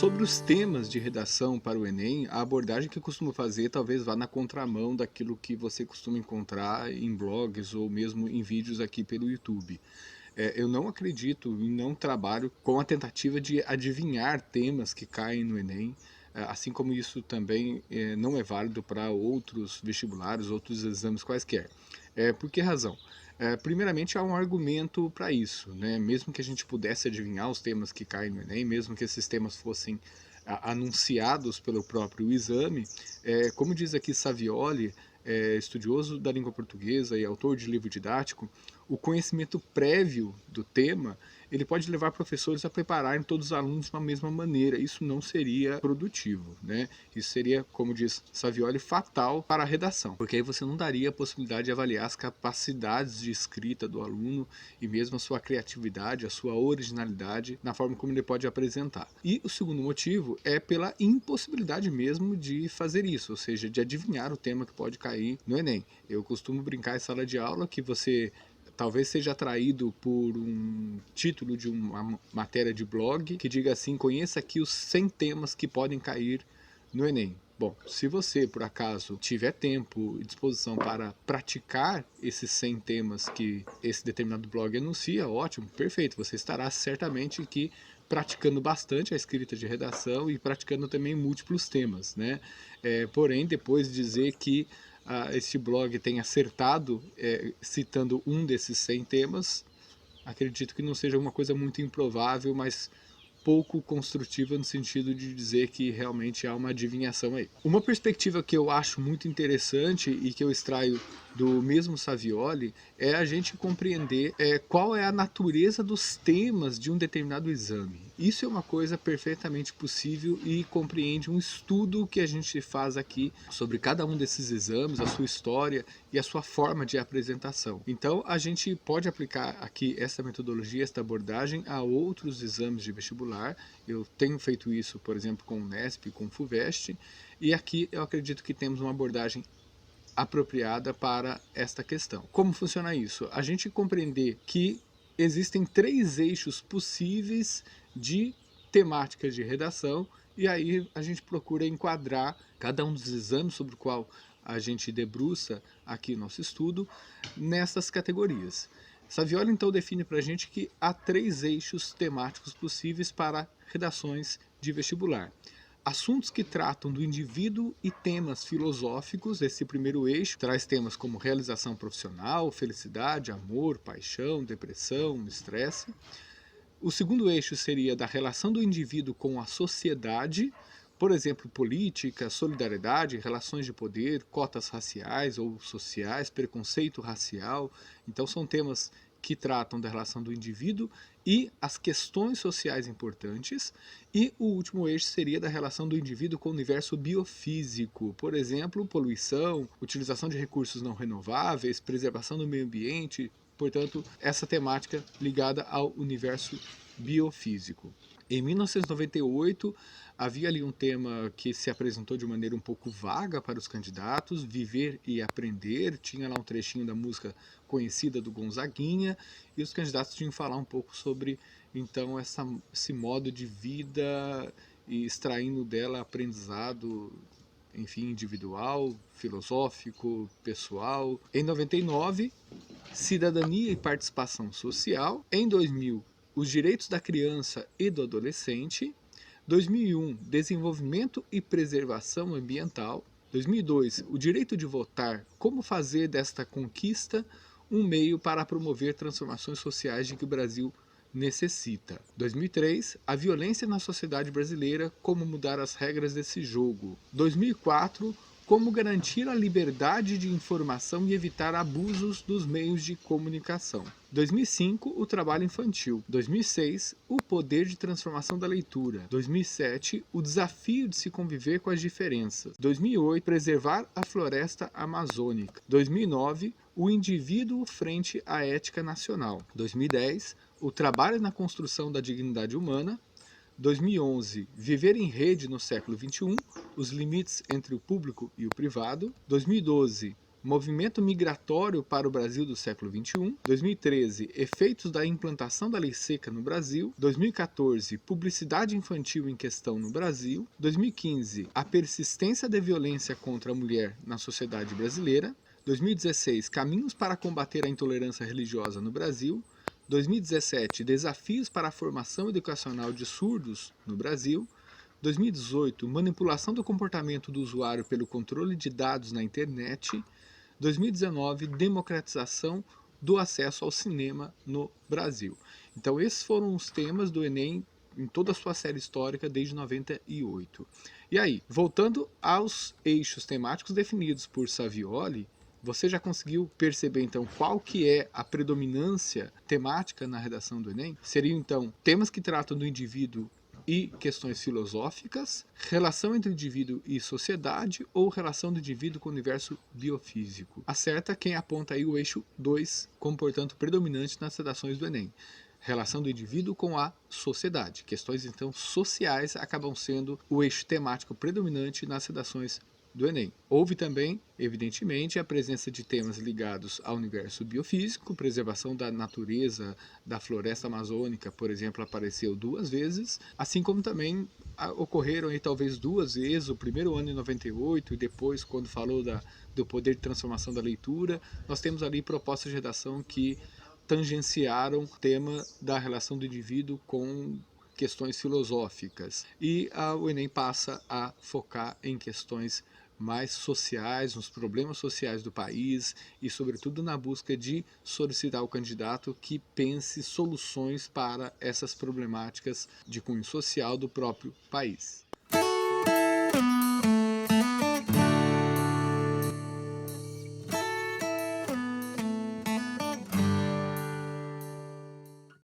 Sobre os temas de redação para o Enem, a abordagem que eu costumo fazer talvez vá na contramão daquilo que você costuma encontrar em blogs ou mesmo em vídeos aqui pelo YouTube. Eu não acredito e não trabalho com a tentativa de adivinhar temas que caem no Enem, assim como isso também não é válido para outros vestibulares, outros exames quaisquer. Por que razão? Primeiramente, há um argumento para isso, né? Mesmo que a gente pudesse adivinhar os temas que caem no Enem, mesmo que esses temas fossem anunciados pelo próprio exame, como diz aqui Savioli, estudioso da língua portuguesa e autor de livro didático, o conhecimento prévio do tema, ele pode levar professores a prepararem todos os alunos de uma mesma maneira. Isso não seria produtivo, né? Isso seria, como diz Savioli, fatal para a redação, porque aí você não daria a possibilidade de avaliar as capacidades de escrita do aluno e mesmo a sua criatividade, a sua originalidade na forma como ele pode apresentar. E o segundo motivo é pela impossibilidade mesmo de fazer isso, ou seja, de adivinhar o tema que pode cair no Enem. Eu costumo brincar em sala de aula que você talvez seja atraído por um título de uma matéria de blog que diga assim: conheça aqui os 100 temas que podem cair no Enem. Bom, se você, por acaso, tiver tempo e disposição para praticar esses 100 temas que esse determinado blog anuncia, ótimo, perfeito. Você estará certamente aqui praticando bastante a escrita de redação e praticando também múltiplos temas, né? Porém, depois de dizer que este blog tem acertado citando um desses 100 temas, acredito que não seja uma coisa muito improvável, mas pouco construtiva no sentido de dizer que realmente há uma adivinhação aí. Uma perspectiva que eu acho muito interessante e que eu extraio do mesmo Savioli é a gente compreender qual é a natureza dos temas de um determinado exame. Isso é uma coisa perfeitamente possível e compreende um estudo que a gente faz aqui sobre cada um desses exames, a sua história e a sua forma de apresentação. Então a gente pode aplicar aqui essa metodologia, esta abordagem a outros exames de vestibular. Eu tenho feito isso, por exemplo, com o Unesp, com o FUVEST, e aqui eu acredito que temos uma abordagem apropriada para esta questão. Como funciona isso? A gente compreender que existem 3 eixos possíveis de temáticas de redação e aí a gente procura enquadrar cada um dos exames sobre o qual a gente debruça aqui nosso estudo nessas categorias. Savioli então define para a gente que há 3 eixos temáticos possíveis para redações de vestibular. Assuntos que tratam do indivíduo e temas filosóficos. Esse primeiro eixo traz temas como realização profissional, felicidade, amor, paixão, depressão, estresse. O segundo eixo seria da relação do indivíduo com a sociedade, por exemplo, política, solidariedade, relações de poder, cotas raciais ou sociais, preconceito racial. Então são temas que tratam da relação do indivíduo e as questões sociais importantes. E o último eixo seria da relação do indivíduo com o universo biofísico, por exemplo, poluição, utilização de recursos não renováveis, preservação do meio ambiente, portanto, essa temática ligada ao universo biofísico. Em 1998, havia ali um tema que se apresentou de maneira um pouco vaga para os candidatos, Viver e Aprender, tinha lá um trechinho da música conhecida do Gonzaguinha, e os candidatos tinham que falar um pouco sobre, então, esse modo de vida e extraindo dela aprendizado, enfim, individual, filosófico, pessoal. Em 99, Cidadania e Participação Social. Em 2000, os direitos da criança e do adolescente. 2001, Desenvolvimento e Preservação Ambiental. 2002, o direito de votar, como fazer desta conquista um meio para promover transformações sociais de que o Brasil necessita. 2003, a violência na sociedade brasileira, como mudar as regras desse jogo. 2004, como garantir a liberdade de informação e evitar abusos dos meios de comunicação. 2005, o trabalho infantil. 2006, o poder de transformação da leitura. 2007, o desafio de se conviver com as diferenças. 2008, preservar a floresta amazônica. 2009, o indivíduo frente à ética nacional. 2010, o trabalho na construção da dignidade humana. 2011, Viver em Rede no século XXI, os limites entre o público e o privado. 2012, movimento migratório para o Brasil do século XXI. 2013, efeitos da implantação da lei seca no Brasil. 2014, publicidade infantil em questão no Brasil. 2015, a persistência da violência contra a mulher na sociedade brasileira. 2016, caminhos para combater a intolerância religiosa no Brasil. 2017, desafios para a formação educacional de surdos no Brasil. 2018, manipulação do comportamento do usuário pelo controle de dados na internet. 2019, democratização do acesso ao cinema no Brasil. Então esses foram os temas do Enem em toda a sua série histórica desde 98. E aí, voltando aos eixos temáticos definidos por Savioli, você já conseguiu perceber então qual que é a predominância temática na redação do Enem? Seriam então temas que tratam do indivíduo e questões filosóficas, relação entre indivíduo e sociedade ou relação do indivíduo com o universo biofísico. Acerta quem aponta aí o eixo 2 como, portanto, predominante nas redações do Enem. Relação do indivíduo com a sociedade. Questões, então, sociais acabam sendo o eixo temático predominante nas redações do Enem. Houve também, evidentemente, a presença de temas ligados ao universo biofísico, preservação da natureza, da floresta amazônica, por exemplo, apareceu 2 vezes, assim como também ocorreram aí talvez 2 vezes, o primeiro ano em 98 e depois quando falou do poder de transformação da leitura, nós temos ali propostas de redação que tangenciaram o tema da relação do indivíduo com questões filosóficas. E o Enem passa a focar em questões mais sociais, nos problemas sociais do país e, sobretudo, na busca de solicitar o candidato que pense soluções para essas problemáticas de cunho social do próprio país.